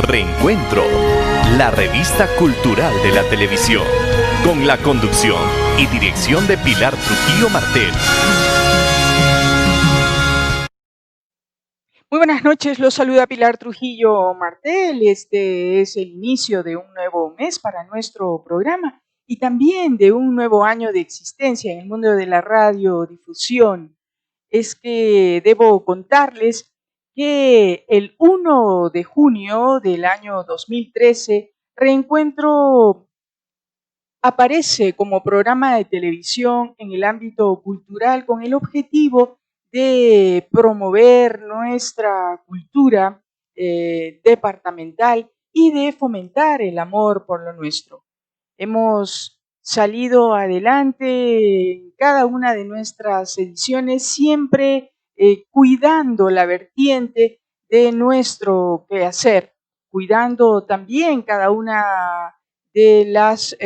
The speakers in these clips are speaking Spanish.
Reencuentro, la revista cultural de la televisión, con la conducción y dirección de Pilar Trujillo Martel. Muy buenas noches, los saluda Pilar Trujillo Martel. Este es el inicio de un nuevo mes para nuestro programa y también de un nuevo año de existencia en el mundo de la radiodifusión. Es que debo contarles que el 1 de junio del año 2013, Reencuentro aparece como programa de televisión en el ámbito cultural con el objetivo de promover nuestra cultura departamental y de fomentar el amor por lo nuestro. Hemos salido adelante en cada una de nuestras ediciones, siempre cuidando la vertiente de nuestro quehacer, cuidando también cada una de las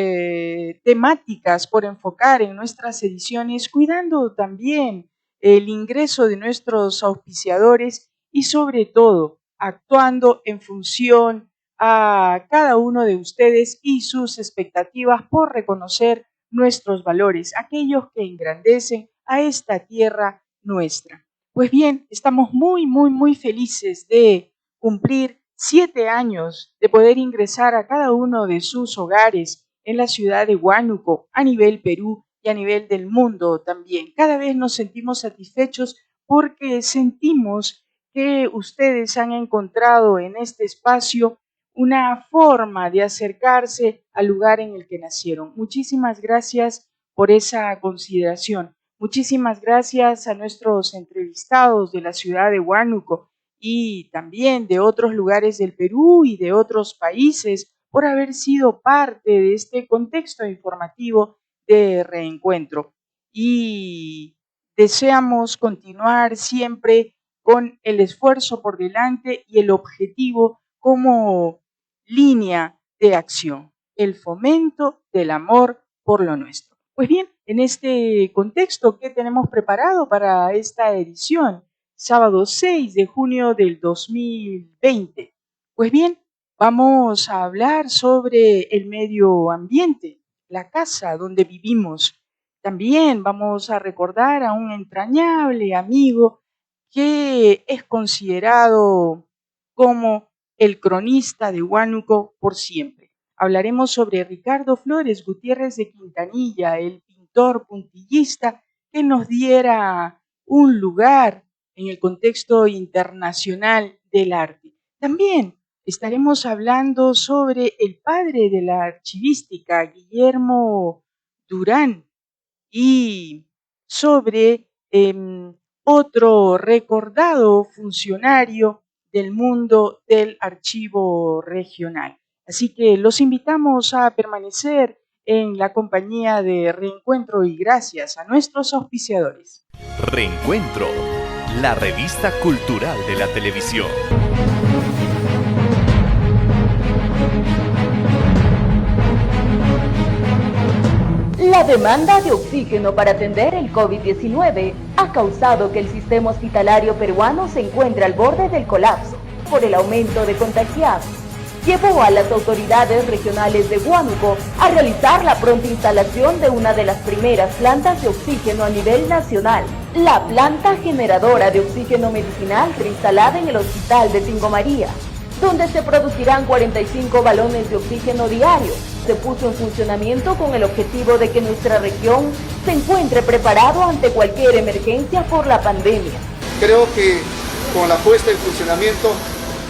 temáticas por enfocar en nuestras ediciones, cuidando también el ingreso de nuestros auspiciadores y sobre todo actuando en función a cada uno de ustedes y sus expectativas por reconocer nuestros valores, aquellos que engrandecen a esta tierra nuestra. Pues bien, estamos muy felices de cumplir 7 años de poder ingresar a cada uno de sus hogares en la ciudad de Huánuco, a nivel Perú y a nivel del mundo también. Cada vez nos sentimos satisfechos porque sentimos que ustedes han encontrado en este espacio una forma de acercarse al lugar en el que nacieron. Muchísimas gracias por esa consideración. Muchísimas gracias a nuestros entrevistados de la ciudad de Huánuco y también de otros lugares del Perú y de otros países por haber sido parte de este contexto informativo de Reencuentro. Y deseamos continuar siempre con el esfuerzo por delante y el objetivo como línea de acción, el fomento del amor por lo nuestro. Pues bien, en este contexto, ¿qué tenemos preparado para esta edición? Sábado 6 de junio del 2020. Pues bien, vamos a hablar sobre el medio ambiente, la casa donde vivimos. También vamos a recordar a un entrañable amigo que es considerado como el cronista de Huánuco por siempre. Hablaremos sobre Ricardo Flores Gutiérrez de Quintanilla, el pintor puntillista que nos diera un lugar en el contexto internacional del arte. También estaremos hablando sobre el padre de la archivística, Guillermo Durán, y sobre otro recordado funcionario del mundo del archivo regional. Así que los invitamos a permanecer en la compañía de Reencuentro y gracias a nuestros auspiciadores. Reencuentro, la revista cultural de la televisión. La demanda de oxígeno para atender el COVID-19 ha causado que el sistema hospitalario peruano se encuentre al borde del colapso por el aumento de contagiados. Llevó a las autoridades regionales de Huánuco a realizar la pronta instalación de una de las primeras plantas de oxígeno a nivel nacional, la planta generadora de oxígeno medicinal reinstalada en el Hospital de Tingo María, donde se producirán 45 balones de oxígeno diarios. Se puso en funcionamiento con el objetivo de que nuestra región se encuentre preparado ante cualquier emergencia por la pandemia. Creo que con la puesta en funcionamiento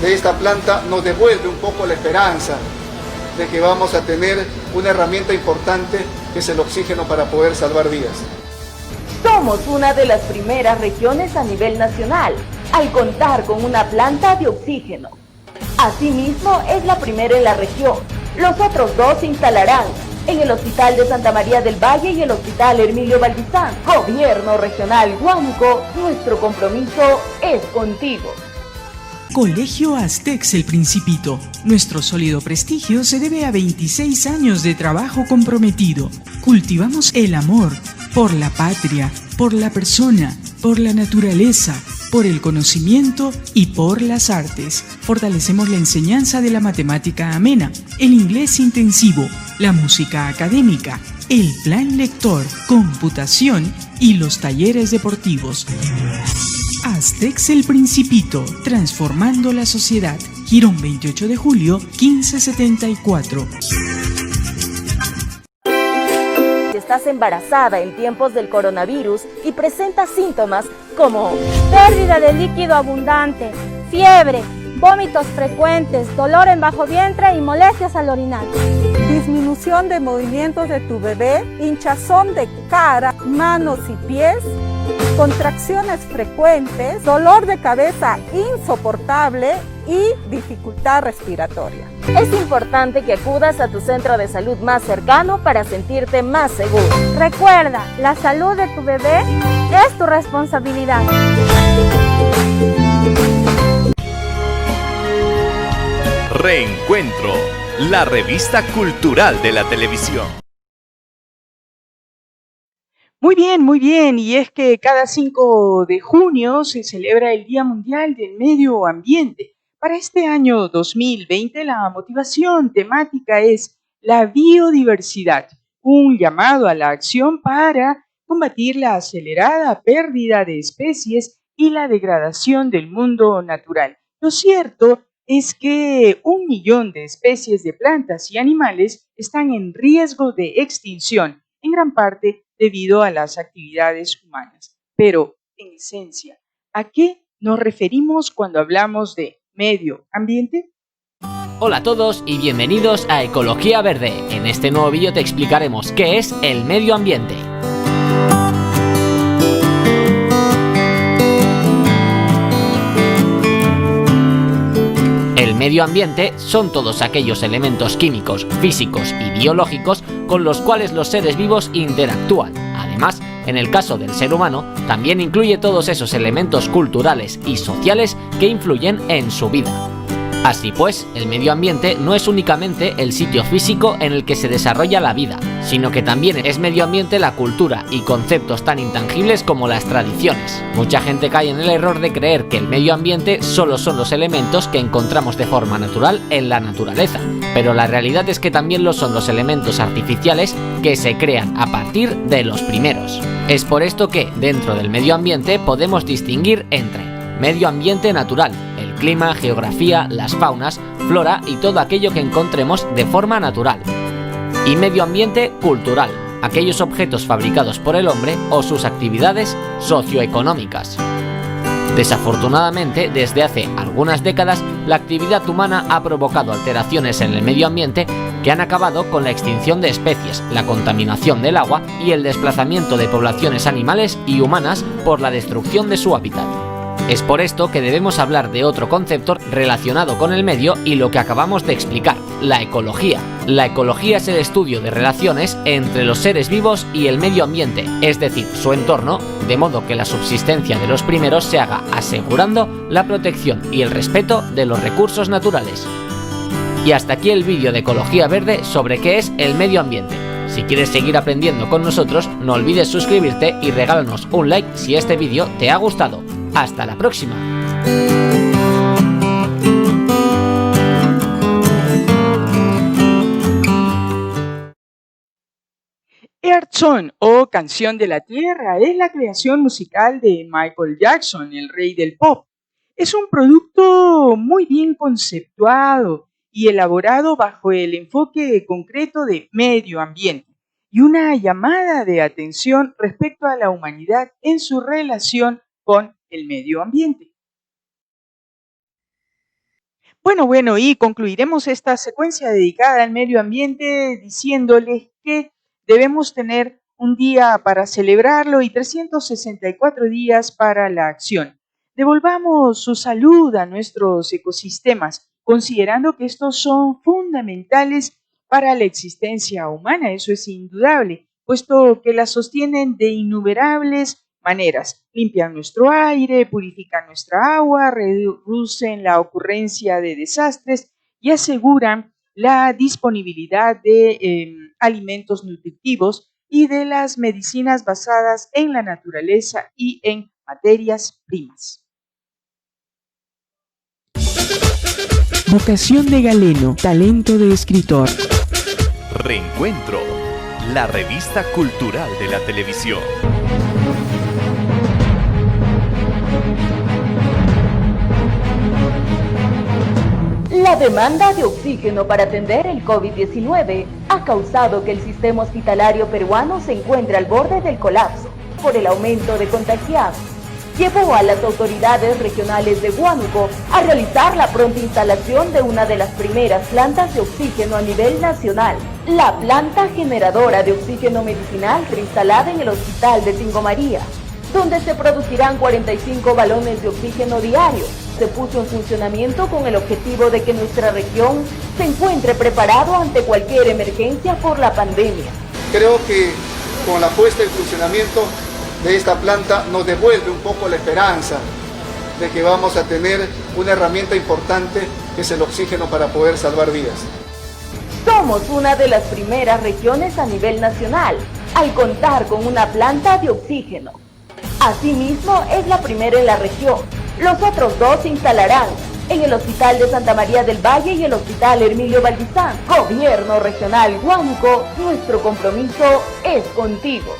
de esta planta nos devuelve un poco la esperanza de que vamos a tener una herramienta importante que es el oxígeno para poder salvar vidas. Somos una de las primeras regiones a nivel nacional al contar con una planta de oxígeno. Asimismo, es la primera en la región. Los otros dos se instalarán en el Hospital de Santa María del Valle y el Hospital Hermilio Valdizán. Gobierno Regional Huánuco, nuestro compromiso es contigo. Colegio Aztecs El Principito. Nuestro sólido prestigio se debe a 26 años de trabajo comprometido. Cultivamos el amor por la patria, por la persona, por la naturaleza, por el conocimiento y por las artes. Fortalecemos la enseñanza de la matemática amena, el inglés intensivo, la música académica, el plan lector, computación y los talleres deportivos. Aztecs El Principito, transformando la sociedad. Girón 28 de julio, 1574. Si estás embarazada en tiempos del coronavirus y presentas síntomas como pérdida de líquido abundante, fiebre, vómitos frecuentes, dolor en bajo vientre y molestias al orinar, disminución de movimientos de tu bebé, hinchazón de cara, manos y pies, contracciones frecuentes, dolor de cabeza insoportable y dificultad respiratoria. es importante que acudas a tu centro de salud más cercano para sentirte más seguro. recuerda, la salud de tu bebé es tu responsabilidad. Reencuentro, la revista cultural de la televisión. Muy bien, y es que cada 5 de junio se celebra el Día Mundial del Medio Ambiente. Para este año 2020, la motivación temática es la biodiversidad, un llamado a la acción para combatir la acelerada pérdida de especies y la degradación del mundo natural. Lo cierto es que 1 millón de especies de plantas y animales están en riesgo de extinción, en gran parte debido a las actividades humanas. Pero, en esencia, ¿a qué nos referimos cuando hablamos de medio ambiente? Hola a todos y bienvenidos a Ecología Verde. En este nuevo vídeo te explicaremos qué es el medio ambiente. El medio ambiente son todos aquellos elementos químicos, físicos y biológicos con los cuales los seres vivos interactúan. Además, en el caso del ser humano, también incluye todos esos elementos culturales y sociales que influyen en su vida. Así pues, el medio ambiente no es únicamente el sitio físico en el que se desarrolla la vida, sino que también es medio ambiente la cultura y conceptos tan intangibles como las tradiciones. Mucha gente cae en el error de creer que el medio ambiente solo son los elementos que encontramos de forma natural en la naturaleza, pero la realidad es que también lo son los elementos artificiales que se crean a partir de los primeros. Es por esto que, dentro del medio ambiente, podemos distinguir entre medio ambiente natural, el clima, geografía, las faunas, flora y todo aquello que encontremos de forma natural. Y medio ambiente cultural, aquellos objetos fabricados por el hombre o sus actividades socioeconómicas. Desafortunadamente, desde hace algunas décadas, la actividad humana ha provocado alteraciones en el medio ambiente que han acabado con la extinción de especies, la contaminación del agua y el desplazamiento de poblaciones animales y humanas por la destrucción de su hábitat. Es por esto que debemos hablar de otro concepto relacionado con el medio y lo que acabamos de explicar, la ecología. La ecología es el estudio de relaciones entre los seres vivos y el medio ambiente, es decir, su entorno, de modo que la subsistencia de los primeros se haga asegurando la protección y el respeto de los recursos naturales. Y hasta aquí el vídeo de Ecología Verde sobre qué es el medio ambiente. Si quieres seguir aprendiendo con nosotros, no olvides suscribirte y regálanos un like si este vídeo te ha gustado. ¡Hasta la próxima! Earth Song o Canción de la Tierra es la creación musical de Michael Jackson, el rey del pop. Es un producto muy bien conceptuado y elaborado bajo el enfoque concreto de medio ambiente y una llamada de atención respecto a la humanidad en su relación con el medio ambiente. Bueno, y concluiremos esta secuencia dedicada al medio ambiente diciéndoles que debemos tener un día para celebrarlo y 364 días para la acción. Devolvamos su salud a nuestros ecosistemas, considerando que estos son fundamentales para la existencia humana, eso es indudable, puesto que la sostienen de innumerables maneras. Limpian nuestro aire, purifican nuestra agua, reducen la ocurrencia de desastres y aseguran la disponibilidad de alimentos nutritivos y de las medicinas basadas en la naturaleza y en materias primas. Vocación de galeno, talento de escritor. Reencuentro, la revista cultural de la televisión. La demanda de oxígeno para atender el COVID-19 ha causado que el sistema hospitalario peruano se encuentre al borde del colapso por el aumento de contagiados. Llevó a las autoridades regionales de Huánuco a realizar la pronta instalación de una de las primeras plantas de oxígeno a nivel nacional, la planta generadora de oxígeno medicinal instalada en el Hospital de Tingo María, donde se producirán 45 balones de oxígeno diarios. Se puso en funcionamiento con el objetivo de que nuestra región se encuentre preparado ante cualquier emergencia por la pandemia. Creo que con la puesta en funcionamiento de esta planta nos devuelve un poco la esperanza de que vamos a tener una herramienta importante que es el oxígeno para poder salvar vidas. Somos una de las primeras regiones a nivel nacional al contar con una planta de oxígeno. Asimismo, es la primera en la región. Los otros dos se instalarán en el Hospital de Santa María del Valle y el Hospital Hermilio Valdizán. Gobierno Regional Huánuco, nuestro compromiso es contigo.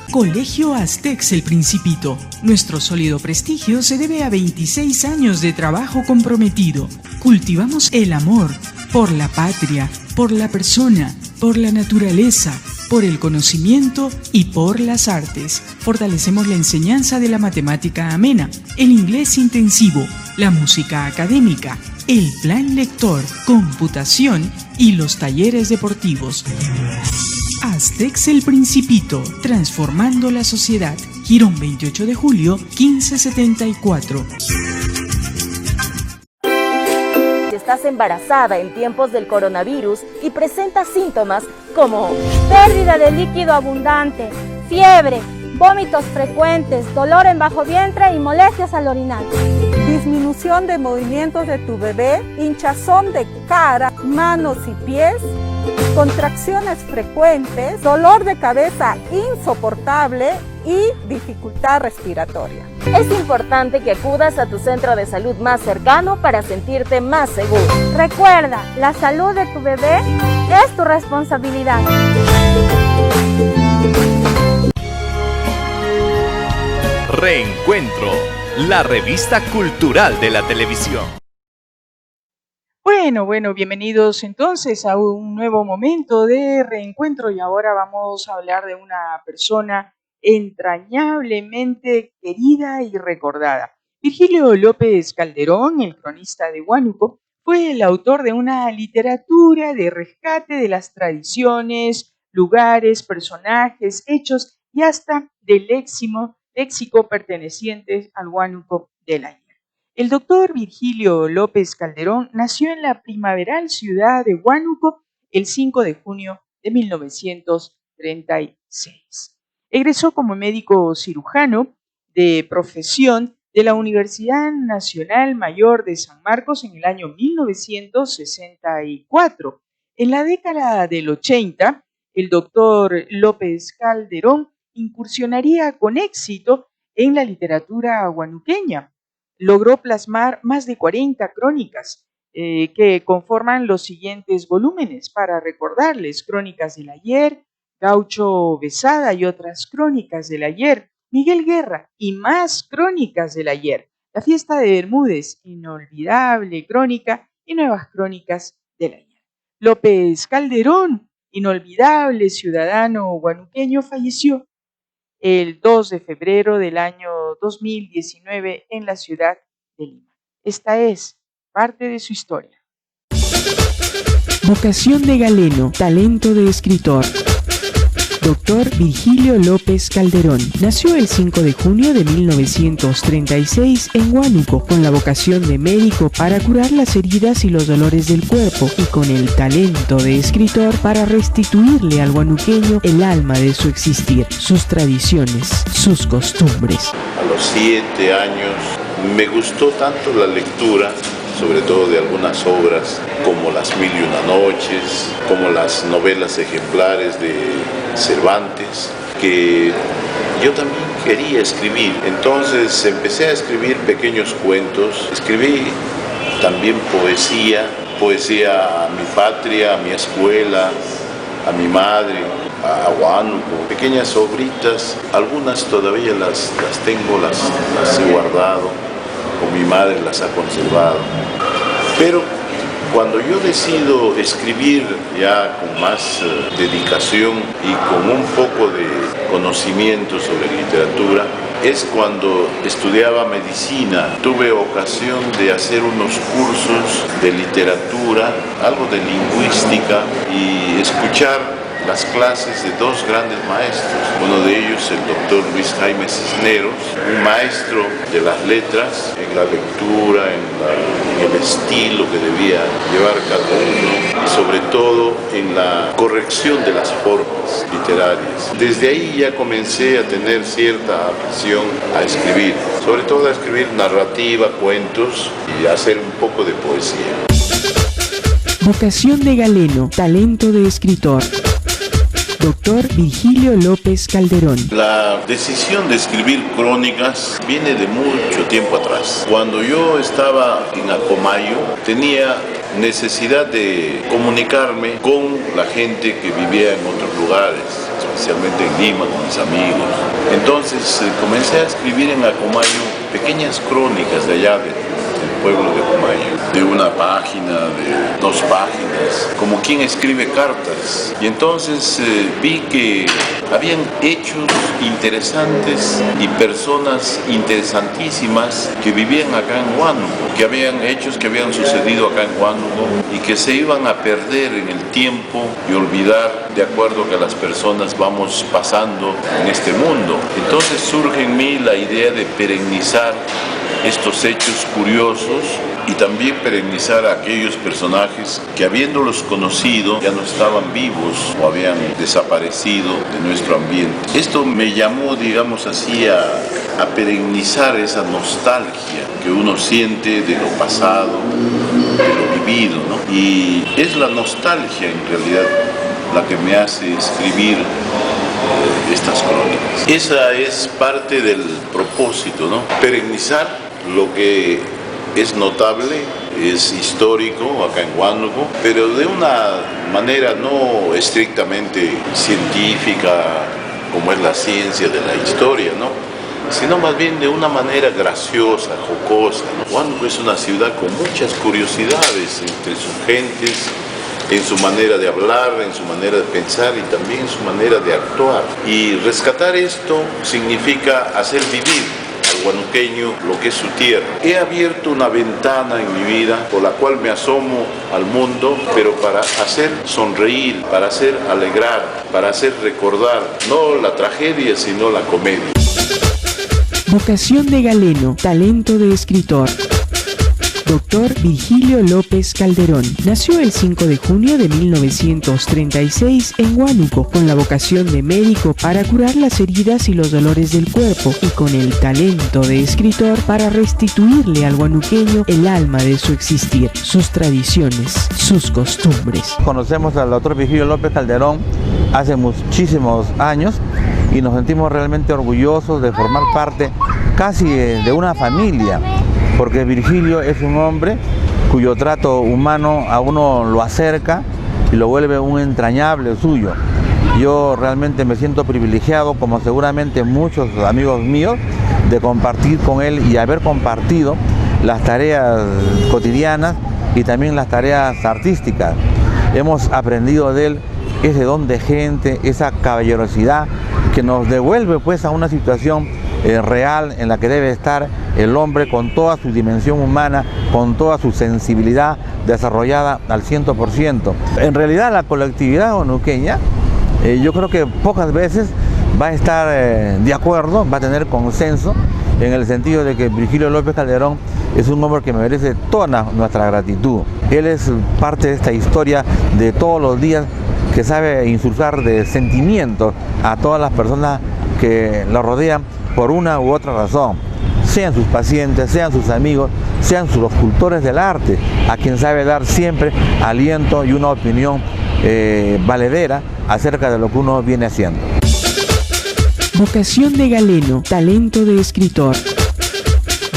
Colegio Aztecs El Principito. Nuestro sólido prestigio se debe a 26 años de trabajo comprometido. Cultivamos el amor por la patria, por la persona, por la naturaleza, por el conocimiento y por las artes. Fortalecemos la enseñanza de la matemática amena, el inglés intensivo, la música académica, el plan lector, computación y los talleres deportivos. Aztecs El Principito, transformando la sociedad. Girón 28 de julio, 1574. Si estás embarazada en tiempos del coronavirus y presentas síntomas como pérdida de líquido abundante, fiebre, vómitos frecuentes, dolor en bajo vientre y molestias al orinar, disminución de movimientos de tu bebé, hinchazón de cara, manos y pies, contracciones frecuentes, dolor de cabeza insoportable y dificultad respiratoria. es importante que acudas a tu centro de salud más cercano para sentirte más seguro. Recuerda, la salud de tu bebé es tu responsabilidad. Reencuentro, la revista cultural de la televisión. Bueno, bienvenidos entonces a un nuevo momento de reencuentro y ahora vamos a hablar de una persona entrañablemente querida y recordada. Virgilio López Calderón, el cronista de Huánuco, fue el autor de una literatura de rescate de las tradiciones, lugares, personajes, hechos y hasta del léxico pertenecientes al Huánuco del ayer. El doctor Virgilio López Calderón nació en la primaveral ciudad de Huánuco el 5 de junio de 1936. Egresó como médico cirujano de profesión de la Universidad Nacional Mayor de San Marcos en el año 1964. En la década del 80, el doctor López Calderón incursionaría con éxito en la literatura huanuqueña. Logró plasmar más de 40 crónicas que conforman los siguientes volúmenes para recordarles: Crónicas del Ayer, Gaucho Besada y otras crónicas del ayer, Miguel Guerra y más crónicas del ayer, La Fiesta de Bermúdez, inolvidable crónica y nuevas crónicas del ayer. López Calderón, inolvidable ciudadano huanuqueño, falleció el 2 de febrero del año 2019 en la ciudad de Lima. Esta es parte de su historia. Vocación de galeno, talento de escritor. Doctor Virgilio López Calderón nació el 5 de junio de 1936 en Huánuco, con la vocación de médico para curar las heridas y los dolores del cuerpo y con el talento de escritor para restituirle al huanuqueño el alma de su existir, sus tradiciones, sus costumbres. A los 7 años me gustó tanto la lectura, sobre todo de algunas obras como Las Mil y una Noches, como las novelas ejemplares de Cervantes, que yo también quería escribir. Entonces empecé a escribir pequeños cuentos, escribí también poesía a mi patria, a mi escuela, a mi madre, a Huánuco, pequeñas obritas, algunas todavía las tengo, las he guardado, o mi madre las ha conservado. Pero cuando yo decido escribir ya con más dedicación y con un poco de conocimiento sobre literatura, es cuando estudiaba medicina. Tuve ocasión de hacer unos cursos de literatura, algo de lingüística y escuchar las clases de dos grandes maestros. Uno de ellos, el doctor Luis Jaime Cisneros, un maestro de las letras, en la lectura, en el estilo que debía llevar cada uno, y sobre todo en la corrección de las formas literarias. Desde ahí ya comencé a tener cierta afición a escribir, sobre todo a escribir narrativa, cuentos y a hacer un poco de poesía. Vocación de galeno, talento de escritor. Doctor Virgilio López Calderón. La decisión de escribir crónicas viene de mucho tiempo atrás. Cuando yo estaba en Acomayo, tenía necesidad de comunicarme con la gente que vivía en otros lugares, especialmente en Lima, con mis amigos. Entonces comencé a escribir en Acomayo pequeñas crónicas de allá del pueblo de Acomayo, de una página, de 2 páginas, como quien escribe cartas. Y entonces vi que habían hechos interesantes y personas interesantísimas que vivían acá en Huánuco, que habían hechos que habían sucedido acá en Huánuco y que se iban a perder en el tiempo y olvidar de acuerdo a que las personas vamos pasando en este mundo. Entonces surge en mí la idea de perennizar estos hechos curiosos y también perennizar a aquellos personajes que, habiéndolos conocido, ya no estaban vivos o habían desaparecido de nuestro ambiente. Esto me llamó, digamos así, a perennizar esa nostalgia que uno siente de lo pasado, de lo vivido, ¿no? Y es la nostalgia en realidad la que me hace escribir estas crónicas. Esa es parte del propósito, ¿no? Perennizar lo que es notable, es histórico acá en Huánuco, pero de una manera no estrictamente científica como es la ciencia de la historia, ¿no? Sino más bien de una manera graciosa, jocosa, ¿no? Huánuco es una ciudad con muchas curiosidades entre sus gentes, en su manera de hablar, en su manera de pensar y también en su manera de actuar. Y rescatar esto significa hacer vivir al huanuqueño lo que es su tierra. He abierto una ventana en mi vida por la cual me asomo al mundo, pero para hacer sonreír, para hacer alegrar, para hacer recordar, no la tragedia, sino la comedia. Vocación de galeno, talento de escritor. Doctor Virgilio López Calderón nació el 5 de junio de 1936 en Huánuco, con la vocación de médico para curar las heridas y los dolores del cuerpo y con el talento de escritor para restituirle al huanuqueño el alma de su existir, sus tradiciones, sus costumbres. Conocemos al doctor Virgilio López Calderón hace muchísimos años y nos sentimos realmente orgullosos de formar parte casi de una familia, porque Virgilio es un hombre cuyo trato humano a uno lo acerca y lo vuelve un entrañable suyo. Yo realmente me siento privilegiado, como seguramente muchos amigos míos, de compartir con él y haber compartido las tareas cotidianas y también las tareas artísticas. Hemos aprendido de él ese don de gente, esa caballerosidad que nos devuelve pues a una situación real en la que debe estar el hombre con toda su dimensión humana, con toda su sensibilidad desarrollada al 100%. En realidad la colectividad huanuqueña yo creo que pocas veces va a estar de acuerdo, va a tener consenso en el sentido de que Virgilio López Calderón es un hombre que merece toda nuestra gratitud. Él es parte de esta historia de todos los días que sabe insultar de sentimientos a todas las personas que lo rodean por una u otra razón, sean sus pacientes, sean sus amigos, sean los cultores del arte, a quien sabe dar siempre aliento y una opinión valedera acerca de lo que uno viene haciendo. Vocación de galeno, talento de escritor.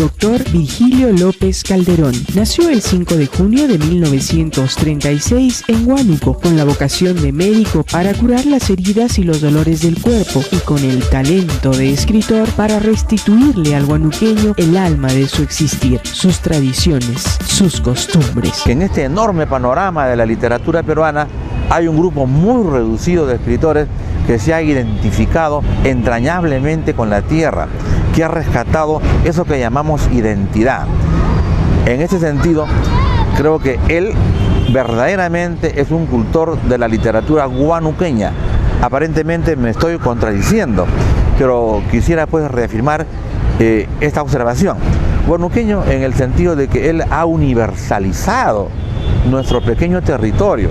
Dr. Virgilio López Calderón nació el 5 de junio de 1936 en Huánuco, con la vocación de médico para curar las heridas y los dolores del cuerpo, y con el talento de escritor para restituirle al huanuqueño el alma de su existir, sus tradiciones, sus costumbres. En este enorme panorama de la literatura peruana hay un grupo muy reducido de escritores que se ha identificado entrañablemente con la tierra, que ha rescatado eso que llamamos identidad. En ese sentido, creo que él verdaderamente es un cultor de la literatura huanuqueña. Aparentemente me estoy contradiciendo, pero quisiera pues reafirmar esta observación. Huanuqueño en el sentido de que él ha universalizado nuestro pequeño territorio,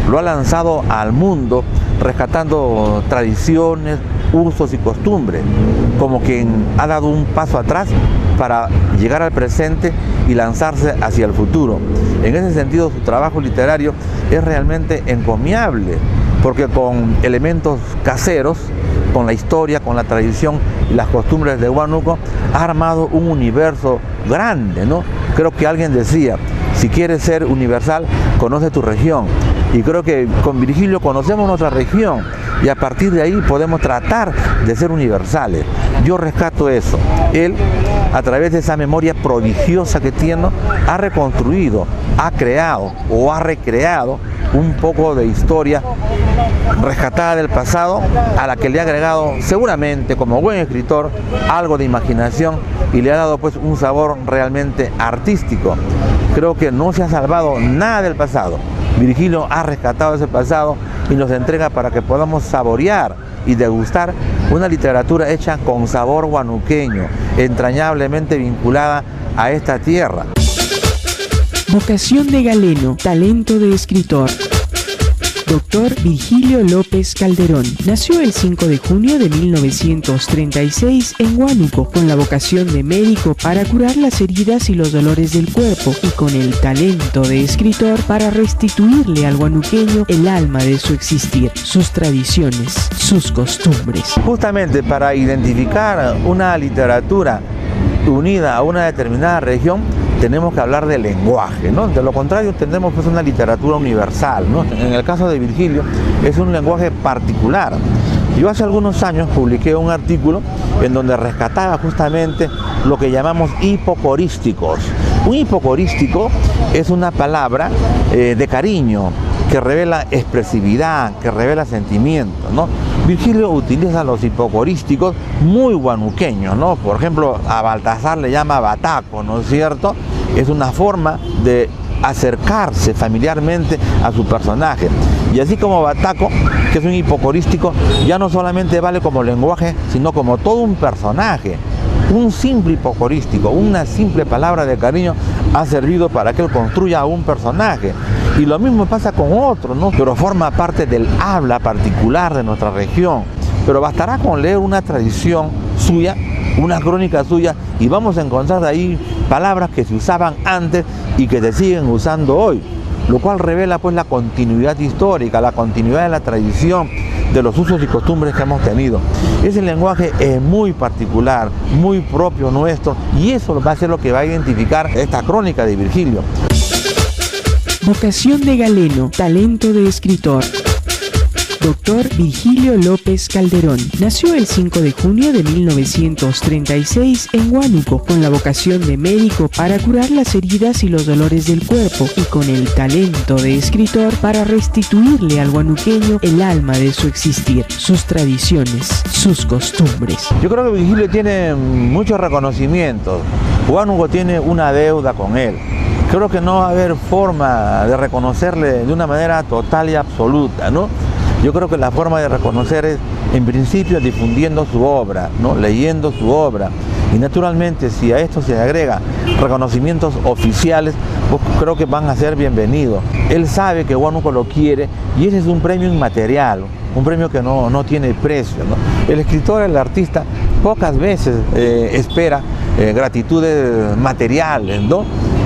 lo ha lanzado al mundo rescatando tradiciones, usos y costumbres, como quien ha dado un paso atrás para llegar al presente y lanzarse hacia el futuro. En ese sentido, su trabajo literario es realmente encomiable, porque con elementos caseros, con la historia, con la tradición y las costumbres de Huánuco, ha armado un universo grande, ¿no? Creo que alguien decía, si quieres ser universal, conoce tu región. Y creo que con Virgilio conocemos nuestra región y a partir de ahí podemos tratar de ser universales. Yo rescato eso. Él, a través de esa memoria prodigiosa que tiene, ha reconstruido, ha creado o ha recreado un poco de historia rescatada del pasado, a la que le ha agregado seguramente, como buen escritor, algo de imaginación y le ha dado pues un sabor realmente artístico. Creo que no se ha salvado nada del pasado. Virgilio ha rescatado ese pasado y nos entrega para que podamos saborear y degustar una literatura hecha con sabor huanuqueño, entrañablemente vinculada a esta tierra. Vocación de galeno, talento de escritor. Dr. Virgilio López Calderón nació el 5 de junio de 1936 en Huánuco, con la vocación de médico para curar las heridas y los dolores del cuerpo, y con el talento de escritor para restituirle al huanuqueño el alma de su existir, sus tradiciones, sus costumbres. Justamente para identificar una literatura unida a una determinada región, tenemos que hablar de lenguaje, ¿no? De lo contrario tendremos pues una literatura universal, ¿no? En el caso de Virgilio es un lenguaje particular. Yo hace algunos años publiqué un artículo en donde rescataba justamente lo que llamamos hipocorísticos. Un hipocorístico es una palabra de cariño que revela expresividad, que revela sentimiento, ¿no? Virgilio utiliza los hipocorísticos muy huanuqueños, ¿no? Por ejemplo, a Baltasar le llama bataco, ¿no es cierto? Es una forma de acercarse familiarmente a su personaje. Y así como bataco, que es un hipocorístico, ya no solamente vale como lenguaje, sino como todo un personaje. Un simple hipocorístico, una simple palabra de cariño ha servido para que él construya a un personaje. Y lo mismo pasa con otros, ¿no? Pero forma parte del habla particular de nuestra región. Pero bastará con leer una tradición suya, una crónica suya, y vamos a encontrar de ahí palabras que se usaban antes y que se siguen usando hoy, lo cual revela pues la continuidad histórica, la continuidad de la tradición, de los usos y costumbres que hemos tenido. Ese lenguaje es muy particular, muy propio nuestro, y eso va a ser lo que va a identificar esta crónica de Virgilio. Vocación de galeno, talento de escritor. Dr. Virgilio López Calderón nació el 5 de junio de 1936 en Huánuco, con la vocación de médico para curar las heridas y los dolores del cuerpo, y con el talento de escritor para restituirle al huanuqueño el alma de su existir, sus tradiciones, sus costumbres. Yo creo que Virgilio tiene muchos reconocimientos. Huánuco tiene una deuda con él. Creo que no va a haber forma de reconocerle de una manera total y absoluta, ¿no? Yo creo que la forma de reconocer es, en principio, difundiendo su obra, ¿no? Leyendo su obra. Y naturalmente, si a esto se agrega reconocimientos oficiales, pues creo que van a ser bienvenidos. Él sabe que Huánuco lo quiere y ese es un premio inmaterial, un premio que no tiene precio, ¿no? El escritor, el artista, pocas veces espera gratitudes materiales, ¿no?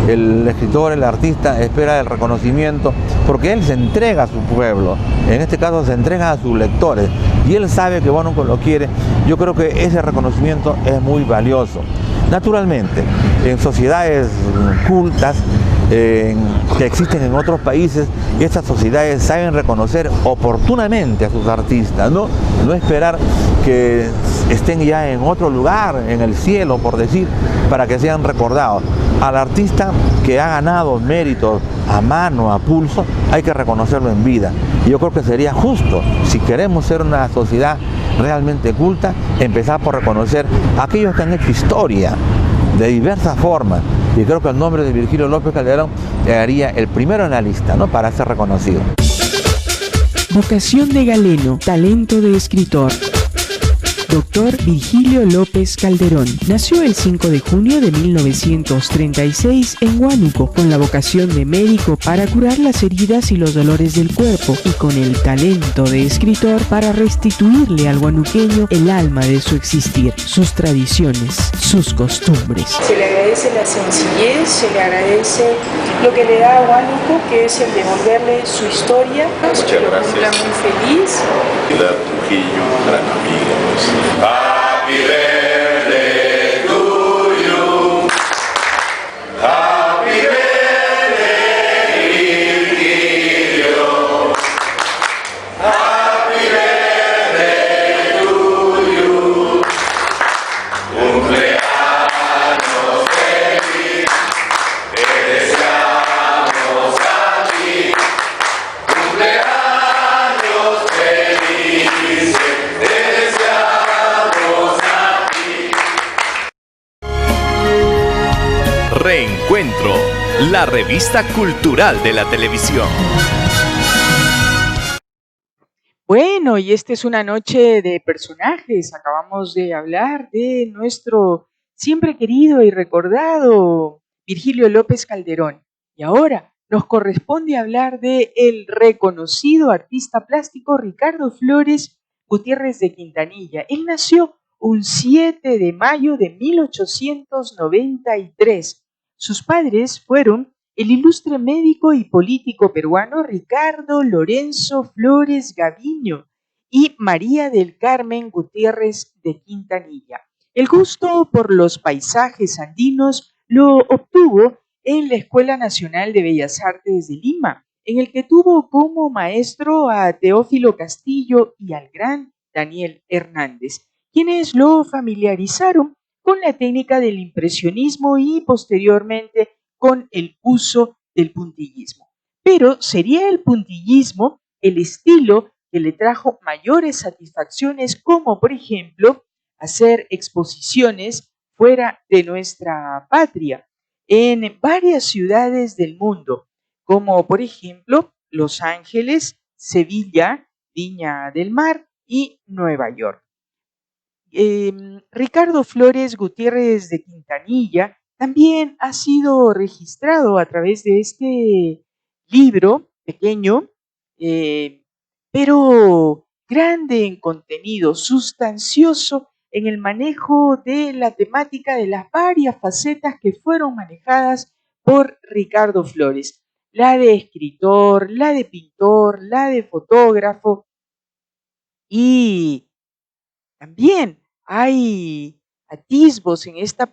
El escritor, el artista espera el reconocimiento porque él se entrega a su pueblo, en este caso se entrega a sus lectores y él sabe que Huánuco lo quiere. Yo creo que ese reconocimiento es muy valioso. Naturalmente, en sociedades cultas que existen en otros países, estas sociedades saben reconocer oportunamente a sus artistas, no esperar que estén ya en otro lugar, en el cielo, por decir, para que sean recordados. Al artista que ha ganado méritos a mano, a pulso, hay que reconocerlo en vida. Y yo creo que sería justo, si queremos ser una sociedad realmente culta, empezar por reconocer a aquellos que han hecho historia de diversas formas. Y creo que el nombre de Virgilio López Calderón llegaría el primero en la lista, ¿no?, para ser reconocido. Vocación de galeno, talento de escritor. Dr. Virgilio López Calderón nació el 5 de junio de 1936 en Huánuco, con la vocación de médico para curar las heridas y los dolores del cuerpo, y con el talento de escritor para restituirle al huanuqueño el alma de su existir, sus tradiciones, sus costumbres. Se le agradece la sencillez, se le agradece lo que le da a Huánuco, que es el devolverle su historia. Muchas gracias. Muy feliz. Pilar Trujillo, gran amiga. Happy birthday to you. Happy birthday, Virgilio. Happy birthday to you. Cumpleaños feliz, te deseamos a ti. Cumpleaños feliz, te deseamos a ti. Reencuentro, la revista cultural de la televisión. Bueno, y esta es una noche de personajes. Acabamos de hablar de nuestro siempre querido y recordado Virgilio López Calderón. Y ahora nos corresponde hablar de el reconocido artista plástico Ricardo Flores Gutiérrez de Quintanilla. Él nació un 7 de mayo de 1893. Sus padres fueron el ilustre médico y político peruano Ricardo Lorenzo Flores Gaviño y María del Carmen Gutiérrez de Quintanilla. El gusto por los paisajes andinos lo obtuvo en la Escuela Nacional de Bellas Artes de Lima, en el que tuvo como maestro a Teófilo Castillo y al gran Daniel Hernández, quienes lo familiarizaron con la técnica del impresionismo y posteriormente con el uso del puntillismo. Pero sería el puntillismo el estilo que le trajo mayores satisfacciones, como por ejemplo hacer exposiciones fuera de nuestra patria, en varias ciudades del mundo, como por ejemplo Los Ángeles, Sevilla, Viña del Mar y Nueva York. Ricardo Flores Gutiérrez de Quintanilla también ha sido registrado a través de este libro pequeño, pero grande en contenido, sustancioso en el manejo de la temática de las varias facetas que fueron manejadas por Ricardo Flores. La de escritor, la de pintor, la de fotógrafo, y también hay atisbos en esta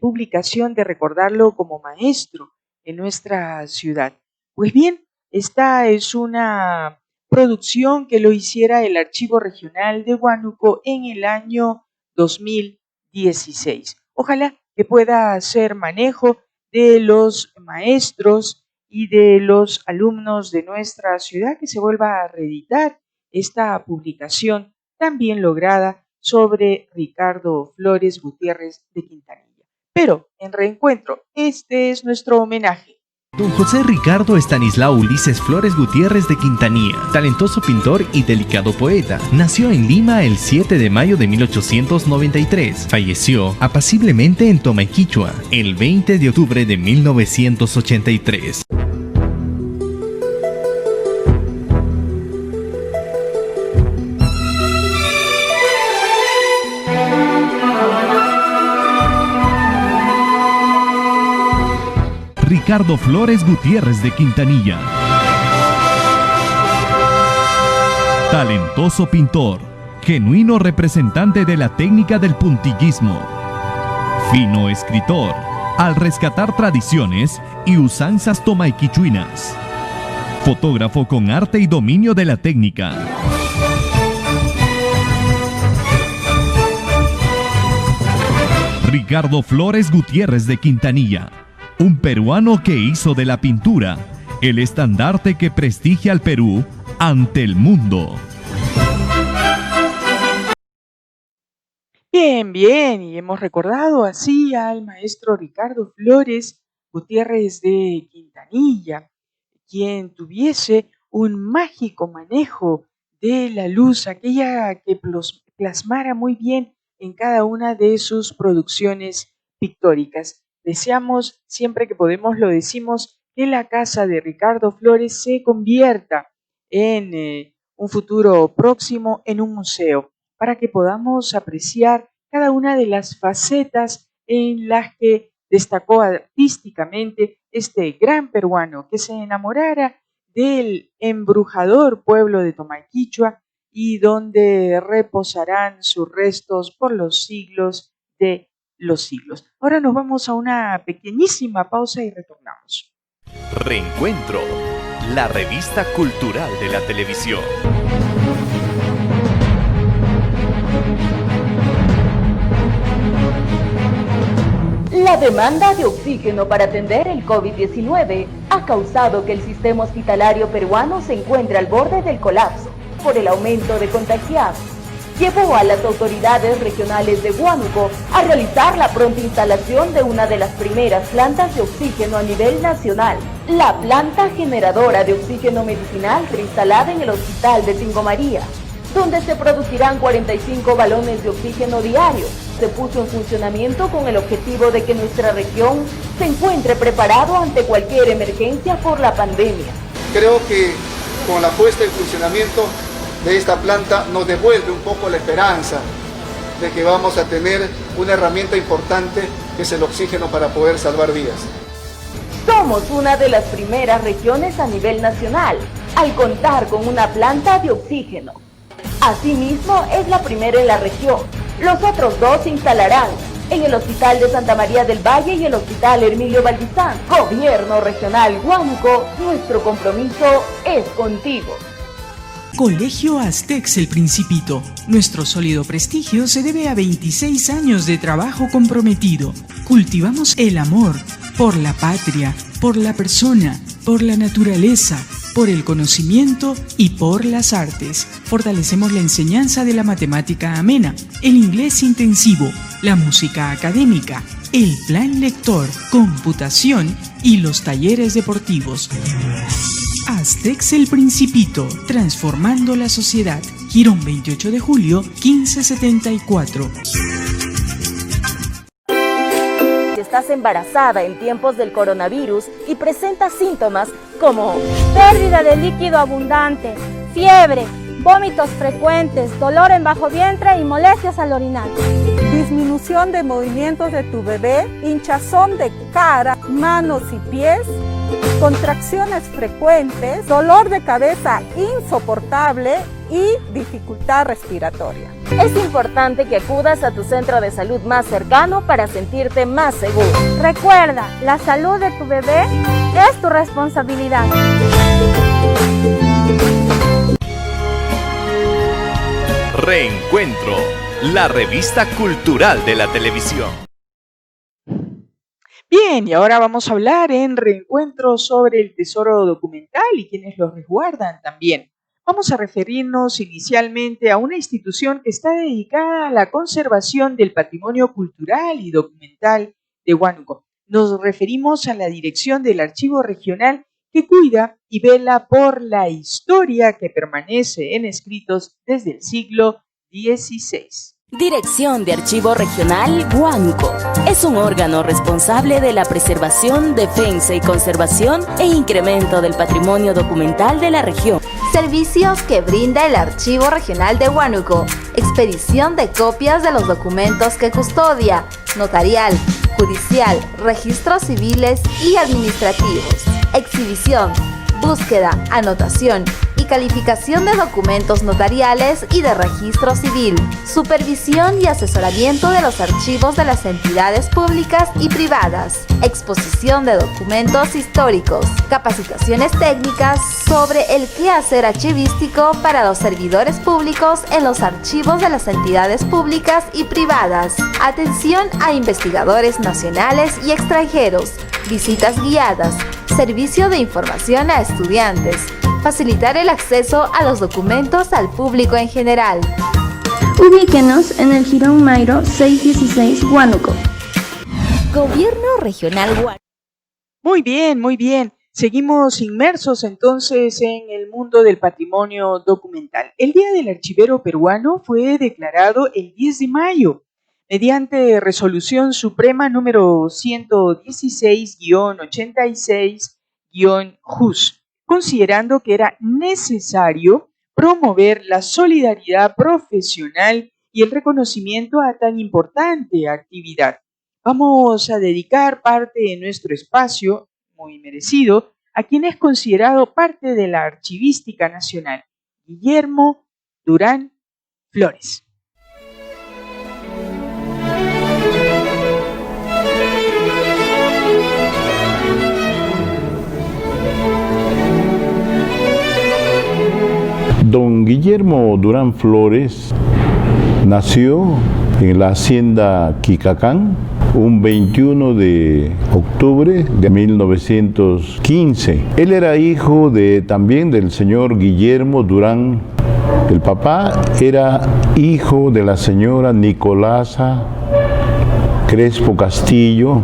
publicación de recordarlo como maestro en nuestra ciudad. Pues bien, esta es una producción que lo hiciera el Archivo Regional de Huánuco en el año 2016. Ojalá que pueda hacer manejo de los maestros y de los alumnos de nuestra ciudad, que se vuelva a reeditar esta publicación tan bien lograda sobre Ricardo Flores Gutiérrez de Quintanilla. Pero en Reencuentro, este es nuestro homenaje. Don José Ricardo Estanislao Ulises Flores Gutiérrez de Quintanilla, talentoso pintor y delicado poeta, nació en Lima el 7 de mayo de 1893. Falleció apaciblemente en Tomaiquichua el 20 de octubre de 1983. Ricardo Flores Gutiérrez de Quintanilla. Talentoso pintor, genuino representante de la técnica del puntillismo. Fino escritor, al rescatar tradiciones y usanzas tomaiquichuinas. Fotógrafo con arte y dominio de la técnica. Ricardo Flores Gutiérrez de Quintanilla, un peruano que hizo de la pintura el estandarte que prestigia al Perú ante el mundo. Bien, y hemos recordado así al maestro Ricardo Flores Gutiérrez de Quintanilla, quien tuviese un mágico manejo de la luz, aquella que plasmara muy bien en cada una de sus producciones pictóricas. Deseamos, siempre que podemos lo decimos, que la casa de Ricardo Flores se convierta en un futuro próximo en un museo, para que podamos apreciar cada una de las facetas en las que destacó artísticamente este gran peruano que se enamorara del embrujador pueblo de Tomaiquichua y donde reposarán sus restos por los siglos de los siglos. Ahora nos vamos a una pequeñísima pausa y retornamos. Reencuentro, la revista cultural de la televisión. La demanda de oxígeno para atender el COVID-19 ha causado que el sistema hospitalario peruano se encuentre al borde del colapso por el aumento de contagiados. Llevó a las autoridades regionales de Huánuco a realizar la pronta instalación de una de las primeras plantas de oxígeno a nivel nacional. La planta generadora de oxígeno medicinal será instalada en el Hospital de Tingo María, donde se producirán 45 balones de oxígeno diarios. Se puso en funcionamiento con el objetivo de que nuestra región se encuentre preparado ante cualquier emergencia por la pandemia. Creo que con la puesta en funcionamiento de esta planta nos devuelve un poco la esperanza de que vamos a tener una herramienta importante que es el oxígeno para poder salvar vidas. Somos una de las primeras regiones a nivel nacional al contar con una planta de oxígeno. Asimismo, es la primera en la región. Los otros dos se instalarán en el Hospital de Santa María del Valle y el Hospital Hermilio Valdizán. Gobierno Regional Huánuco, nuestro compromiso es contigo. Colegio Aztecs El Principito. Nuestro sólido prestigio se debe a 26 años de trabajo comprometido. Cultivamos el amor por la patria, por la persona, por la naturaleza, por el conocimiento y por las artes. Fortalecemos la enseñanza de la matemática amena, el inglés intensivo, la música académica, el plan lector, computación y los talleres deportivos. Aztecs El Principito, transformando la sociedad. Girón 28 de julio, 1574. Si estás embarazada en tiempos del coronavirus y presentas síntomas como pérdida de líquido abundante, fiebre, vómitos frecuentes, dolor en bajo vientre y molestias al orinar, disminución de movimientos de tu bebé, hinchazón de cara, manos y pies, contracciones frecuentes, dolor de cabeza insoportable y dificultad respiratoria. Es importante que acudas a tu centro de salud más cercano para sentirte más seguro. Recuerda, la salud de tu bebé es tu responsabilidad. Reencuentro, la revista cultural de la televisión. Bien, y ahora vamos a hablar en Reencuentro sobre el tesoro documental y quienes lo resguardan también. Vamos a referirnos inicialmente a una institución que está dedicada a la conservación del patrimonio cultural y documental de Huánuco. Nos referimos a la dirección del Archivo Regional que cuida y vela por la historia que permanece en escritos desde el siglo XVI. Dirección de Archivo Regional Huánuco. Es un órgano responsable de la preservación, defensa y conservación e incremento del patrimonio documental de la región. Servicios que brinda el Archivo Regional de Huánuco. Expedición de copias de los documentos que custodia, notarial, judicial, registros civiles y administrativos. Exhibición, búsqueda, anotación y calificación de documentos notariales y de registro civil, supervisión y asesoramiento de los archivos de las entidades públicas y privadas, exposición de documentos históricos, capacitaciones técnicas sobre el quehacer archivístico para los servidores públicos en los archivos de las entidades públicas y privadas, atención a investigadores nacionales y extranjeros, visitas guiadas, servicio de información a estudiantes, facilitar el acceso a los documentos al público en general. Ubíquenos en el Jirón Mayro 616 Huánuco. Gobierno Regional Huánuco. Muy bien, muy bien. Seguimos inmersos entonces en el mundo del patrimonio documental. El Día del Archivero Peruano fue declarado el 10 de mayo mediante Resolución Suprema número 116-86-JUS, considerando que era necesario promover la solidaridad profesional y el reconocimiento a tan importante actividad. Vamos a dedicar parte de nuestro espacio, muy merecido, a quien es considerado parte de la archivística nacional, Guillermo Durán Flores. Don Guillermo Durán Flores nació en la hacienda Quicacán un 21 de octubre de 1915. Él era hijo también del señor Guillermo Durán. El papá era hijo de la señora Nicolasa Crespo Castillo,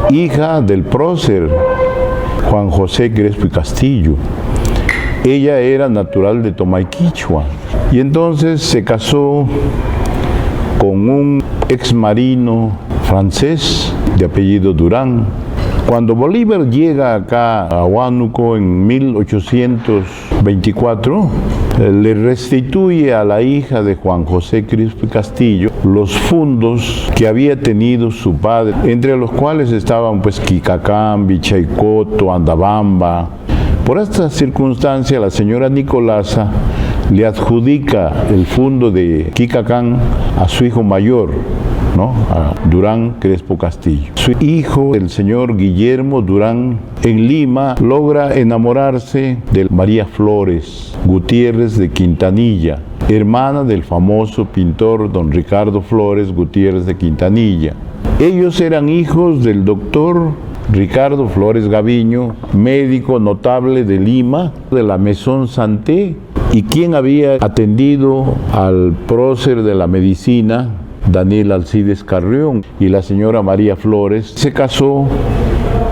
hija del prócer Juan José Crespo y Castillo. Ella era natural de Tomayquichua y entonces se casó con un exmarino francés de apellido Durán. Cuando Bolívar llega acá a Huánuco en 1824, le restituye a la hija de Juan José Crespo y Castillo los fundos que había tenido su padre, entre los cuales estaban pues Quicacán, Vichaycoto, Andabamba. Por esta circunstancia, la señora Nicolasa le adjudica el fundo de Quicacán a su hijo mayor, ¿no? A Durán Crespo Castillo. Su hijo, el señor Guillermo Durán, en Lima, logra enamorarse de María Flores Gutiérrez de Quintanilla, hermana del famoso pintor don Ricardo Flores Gutiérrez de Quintanilla. Ellos eran hijos del doctor Ricardo Flores Gaviño, médico notable de Lima, de la Maison Santé, y quien había atendido al prócer de la medicina, Daniel Alcides Carrión, y la señora María Flores se casó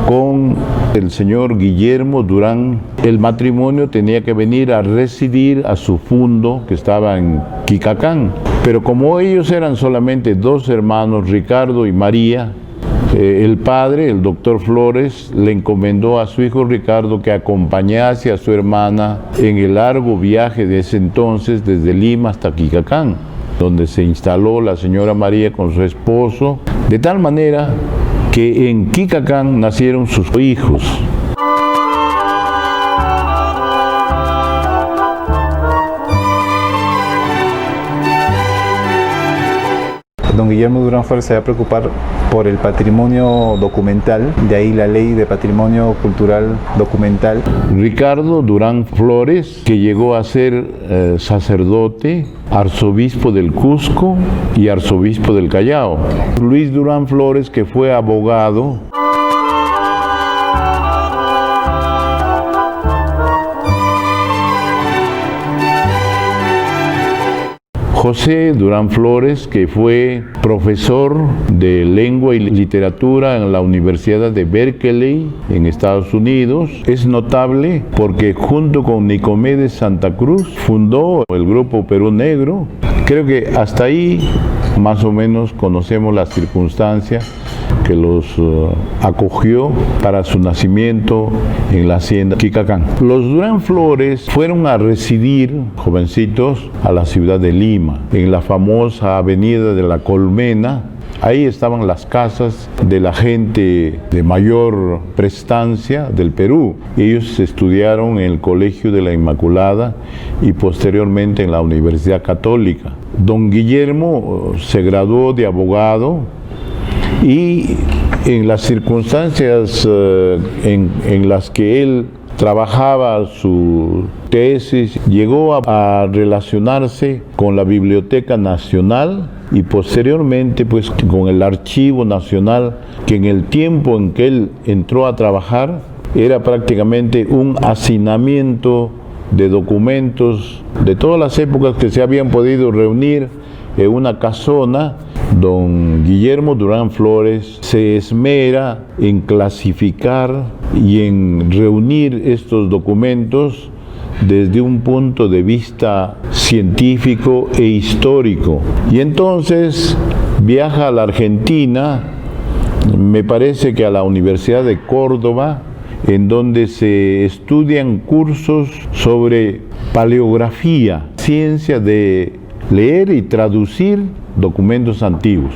con el señor Guillermo Durán. El matrimonio tenía que venir a residir a su fundo que estaba en Quicacán, pero como ellos eran solamente dos hermanos, Ricardo y María, el padre, el doctor Flores, le encomendó a su hijo Ricardo que acompañase a su hermana en el largo viaje de ese entonces desde Lima hasta Quicacán, donde se instaló la señora María con su esposo, de tal manera que en Quicacán nacieron sus hijos. Don Guillermo Durán Flores se va a preocupar por el patrimonio documental, de ahí la ley de patrimonio cultural documental. Ricardo Durán Flores, que llegó a ser sacerdote, arzobispo del Cusco y arzobispo del Callao. Luis Durán Flores, que fue abogado. José Durán Flores, que fue profesor de lengua y literatura en la Universidad de Berkeley, en Estados Unidos. Es notable porque junto con Nicomedes Santa Cruz fundó el grupo Perú Negro. Creo que hasta ahí más o menos conocemos las circunstancias que los acogió para su nacimiento en la hacienda Quicacán. Los Durán Flores fueron a residir, jovencitos, a la ciudad de Lima, en la famosa avenida de la Colmena, Ahí estaban las casas de la gente de mayor prestancia del Perú. Ellos estudiaron en el Colegio de la Inmaculada y posteriormente en la Universidad Católica. Don Guillermo se graduó de abogado y en las circunstancias en las que él trabajaba su tesis, llegó a relacionarse con la Biblioteca Nacional y posteriormente pues con el Archivo Nacional, que en el tiempo en que él entró a trabajar era prácticamente un hacinamiento de documentos de todas las épocas que se habían podido reunir en una casona. Don Guillermo Durán Flores se esmera en clasificar y en reunir estos documentos desde un punto de vista científico e histórico. Y entonces viaja a la Argentina, me parece que a la Universidad de Córdoba, en donde se estudian cursos sobre paleografía, ciencia de leer y traducir documentos antiguos.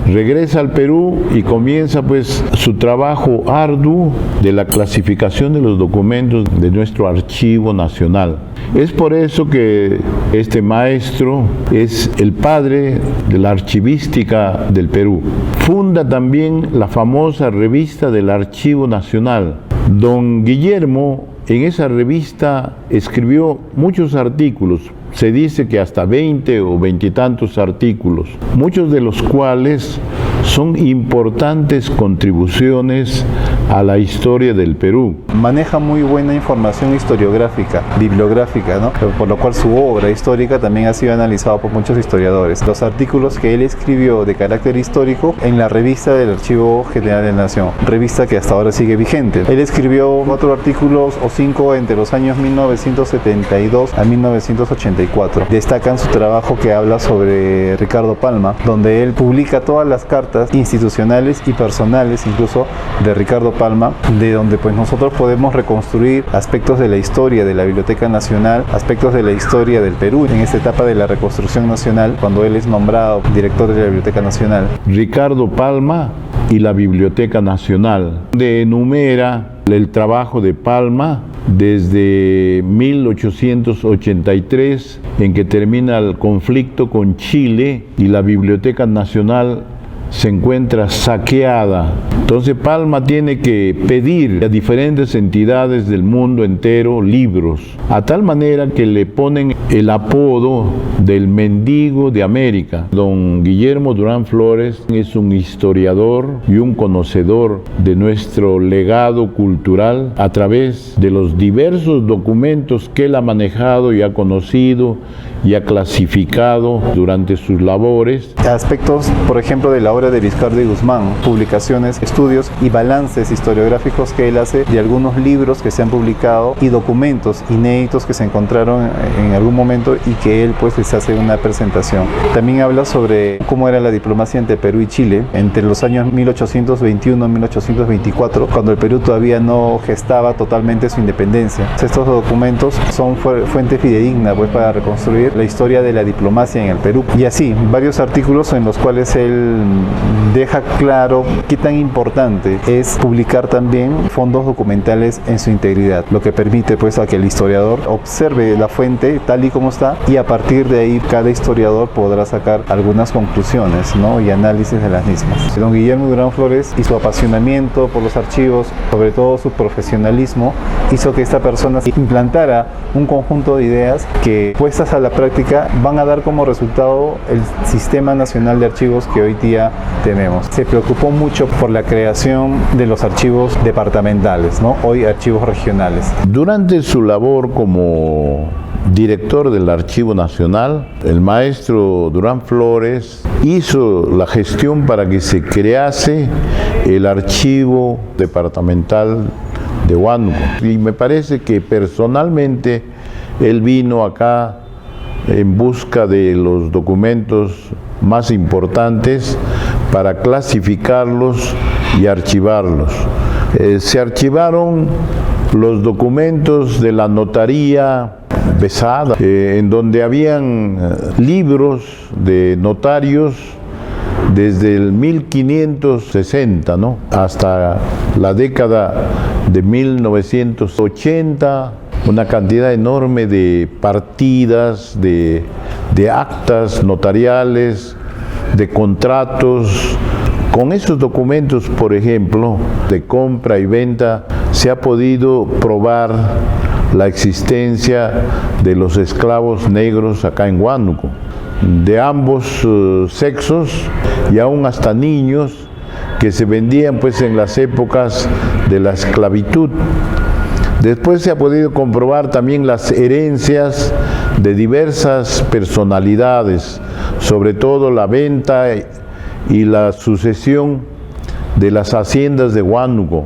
Regresa al Perú y comienza pues su trabajo arduo de la clasificación de los documentos de nuestro Archivo Nacional. Es por eso que este maestro es el padre de la archivística del Perú. Funda también la famosa revista del Archivo Nacional. Don Guillermo en esa revista escribió muchos artículos. Se dice que hasta 20 o 20 y tantos artículos, muchos de los cuales son importantes contribuciones a la historia del Perú. Maneja muy buena información historiográfica, bibliográfica, ¿no? Por lo cual su obra histórica también ha sido analizada por muchos historiadores. Los artículos que él escribió de carácter histórico en la revista del Archivo General de la Nación, revista que hasta ahora sigue vigente. Él escribió 4 artículos o 5 entre los años 1972 a 1984. Destacan su trabajo que habla sobre Ricardo Palma, donde él publica todas las cartas institucionales y personales, incluso de Ricardo Palma, de donde pues nosotros podemos reconstruir aspectos de la historia de la Biblioteca Nacional, aspectos de la historia del Perú en esta etapa de la reconstrucción nacional, cuando él es nombrado director de la Biblioteca Nacional. Ricardo Palma y la Biblioteca Nacional, donde enumera el trabajo de Palma desde 1883, en que termina el conflicto con Chile y la Biblioteca Nacional se encuentra saqueada. Entonces Palma tiene que pedir a diferentes entidades del mundo entero libros, a tal manera que le ponen el apodo del mendigo de América. Don Guillermo Durán Flores es un historiador y un conocedor de nuestro legado cultural a través de los diversos documentos que él ha manejado y ha conocido y ha clasificado durante sus labores. Aspectos, por ejemplo, de la obra de Vizcarra y Guzmán, publicaciones, estudios y balances historiográficos que él hace de algunos libros que se han publicado y documentos inéditos que se encontraron en algún momento y que él pues les hace una presentación. También habla sobre cómo era la diplomacia entre Perú y Chile entre los años 1821 y 1824, cuando el Perú todavía no gestaba totalmente su independencia. Estos documentos son fuente fidedigna pues para reconstruir la historia de la diplomacia en el Perú. Y así, varios artículos en los cuales él deja claro qué tan importante es publicar también fondos documentales en su integridad, lo que permite pues a que el historiador observe la fuente tal y como está y a partir de ahí cada historiador podrá sacar algunas conclusiones, ¿no? y análisis de las mismas. Don Guillermo Durán Flores y su apasionamiento por los archivos, sobre todo su profesionalismo, hizo que esta persona implantara un conjunto de ideas que puestas a la práctica van a dar como resultado el Sistema Nacional de Archivos que hoy día tenemos. Se preocupó mucho por la creación de los archivos departamentales, ¿no? Hoy archivos regionales. Durante su labor como director del Archivo Nacional, el maestro Durán Flores hizo la gestión para que se crease el Archivo Departamental de Huánuco. Y me parece que personalmente él vino acá en busca de los documentos más importantes para clasificarlos y archivarlos. Se archivaron los documentos de la notaría Besada, en donde habían libros de notarios desde el 1560, ¿no?, hasta la década de 1980, una cantidad enorme de partidas, de actas notariales, de contratos. Con estos documentos, por ejemplo, de compra y venta, se ha podido probar la existencia de los esclavos negros acá en Huánuco, de ambos sexos y aún hasta niños que se vendían pues en las épocas de la esclavitud. Después se ha podido comprobar también las herencias de diversas personalidades, sobre todo la venta y la sucesión de las haciendas de Huánuco,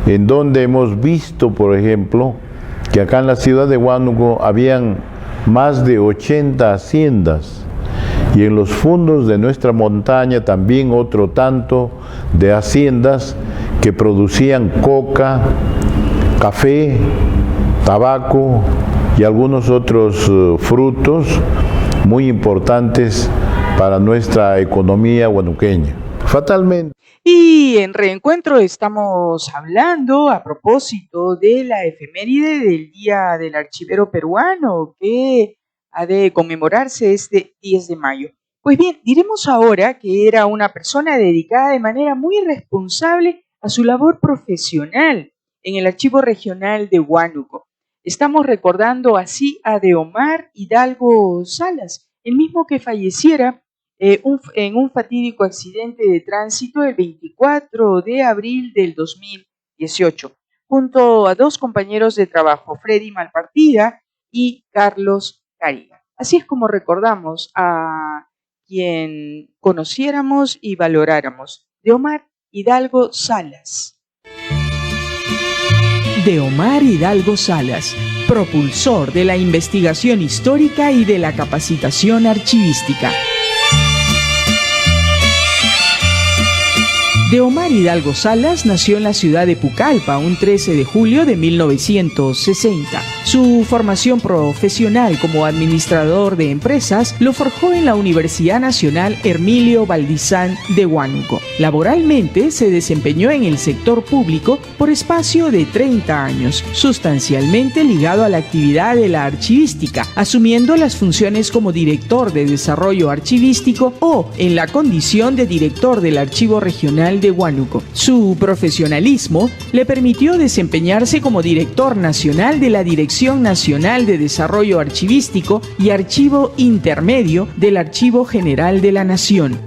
en donde hemos visto, por ejemplo, que acá en la ciudad de Huánuco habían más de 80 haciendas, y en los fondos de nuestra montaña también otro tanto de haciendas que producían coca, café, tabaco y algunos otros frutos muy importantes para nuestra economía huanuqueña. Fatalmente. Y en Reencuentro estamos hablando a propósito de la efeméride del Día del Archivero Peruano, que ha de conmemorarse este 10 de mayo. Pues bien, diremos ahora que era una persona dedicada de manera muy responsable a su labor profesional en el Archivo Regional de Huánuco. Estamos recordando así a Deomar Hidalgo Salas, el mismo que falleciera en un fatídico accidente de tránsito el 24 de abril del 2018, junto a dos compañeros de trabajo, Freddy Malpartida y Carlos Cariga. Así es como recordamos a quien conociéramos y valoráramos, Deomar Hidalgo Salas. Deomar Hidalgo Salas, propulsor de la investigación histórica y de la capacitación archivística. Deomar Hidalgo Salas nació en la ciudad de Pucallpa un 13 de julio de 1960. Su formación profesional como administrador de empresas lo forjó en la Universidad Nacional Hermilio Valdizán de Huánuco. Laboralmente se desempeñó en el sector público por espacio de 30 años, sustancialmente ligado a la actividad de la archivística, asumiendo las funciones como director de desarrollo archivístico o en la condición de director del Archivo Regional de Huánuco. Su profesionalismo le permitió desempeñarse como director nacional de la Dirección Nacional de Desarrollo Archivístico y Archivo Intermedio del Archivo General de la Nación.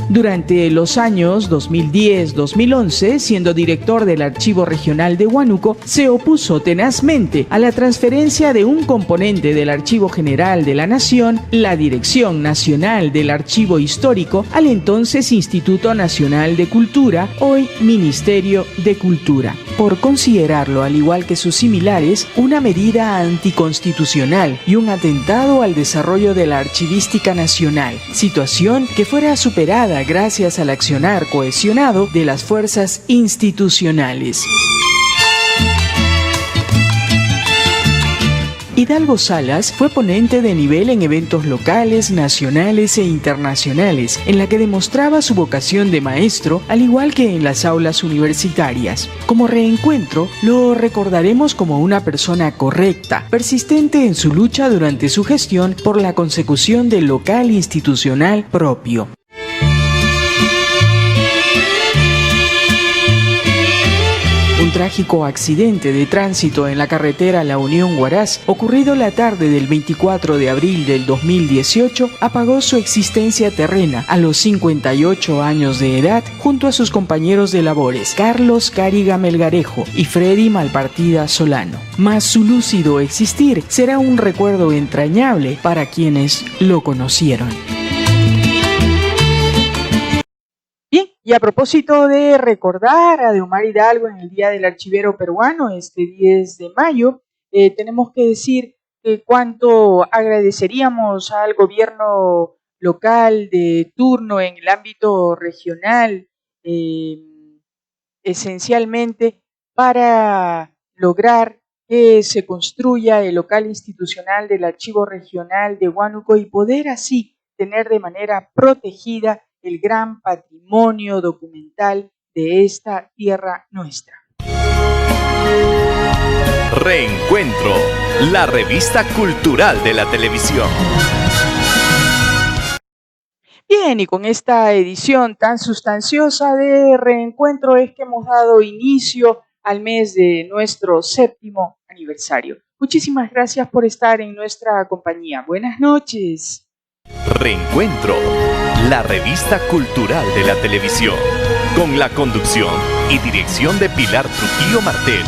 Durante los años 2010-2011, siendo director del Archivo Regional de Huánuco, se opuso tenazmente a la transferencia de un componente del Archivo General de la Nación, la Dirección Nacional del Archivo Histórico, al entonces Instituto Nacional de Cultura, hoy Ministerio de Cultura, por considerarlo, al igual que sus similares, una medida anticonstitucional y un atentado al desarrollo de la archivística nacional, situación que fuera superada gracias al accionar cohesionado de las fuerzas institucionales. Hidalgo Salas fue ponente de nivel en eventos locales, nacionales e internacionales, en la que demostraba su vocación de maestro, al igual que en las aulas universitarias. Como reencuentro, lo recordaremos como una persona correcta, persistente en su lucha durante su gestión por la consecución del local institucional propio. Un trágico accidente de tránsito en la carretera La Unión-Huaraz, ocurrido la tarde del 24 de abril del 2018, apagó su existencia terrena a los 58 años de edad junto a sus compañeros de labores, Carlos Cariga Melgarejo y Freddy Malpartida Solano. Mas su lúcido existir será un recuerdo entrañable para quienes lo conocieron. Y a propósito de recordar a Deomar Hidalgo en el Día del Archivero Peruano, este 10 de mayo, tenemos que decir que cuánto agradeceríamos al gobierno local de turno en el ámbito regional, esencialmente para lograr que se construya el local institucional del Archivo Regional de Huánuco y poder así tener de manera protegida el gran patrimonio documental de esta tierra nuestra. Reencuentro, la revista cultural de la televisión. Bien, y con esta edición tan sustanciosa de Reencuentro es que hemos dado inicio al mes de nuestro 7º aniversario. Muchísimas gracias por estar en nuestra compañía. Buenas noches. Reencuentro, la revista cultural de la televisión, con la conducción y dirección de Pilar Trujillo Martel.